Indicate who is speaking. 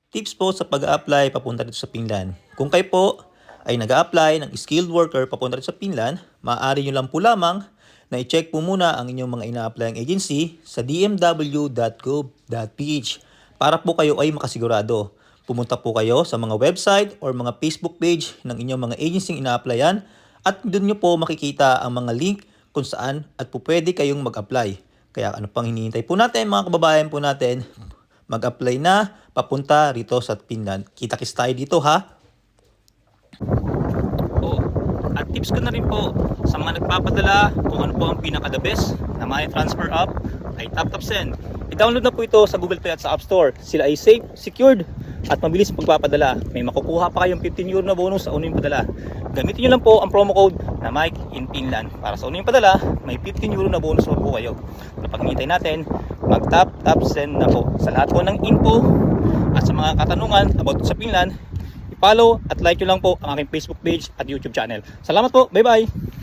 Speaker 1: Tips po sa pag-a-apply papunta dito sa Finland. Kung kayo po ay nag-a-apply ng skilled worker papunta dito sa Finland, maaari nyo lang po lamang na i-check po muna ang inyong mga ina-apply agency sa dmw.gov.ph para po kayo ay makasigurado. Pumunta po kayo sa mga website or mga Facebook page ng inyong mga agency ina-applyan at doon nyo po makikita ang mga link kung saan at po pwede kayong mag-apply. Kaya ano pang hinihintay po natin mga kababayan po natin, mag-apply na papunta rito sa Finland. Kita-kits tayo dito ha. At tips ko na rin po sa mga nagpapadala kung ano po ang pinaka-the best na money transfer app ay TapTapSend. I-download na po ito sa Google Play at sa App Store. Sila ay safe, secured at mabilis pagpapadala. May makukuha pa kayong 15 euro na bonus sa unang padala. Gamitin nyo lang po ang promo code na Mike in Finland. Para sa unang padala, may 15 euro na bonus po kayo. Kapag hinihintay natin, mag-TapTapSend na po. Sa lahat po ng info at sa mga katanungan about sa Finland, i-follow at like nyo lang po ang aking Facebook page at YouTube channel. Salamat po. Bye-bye!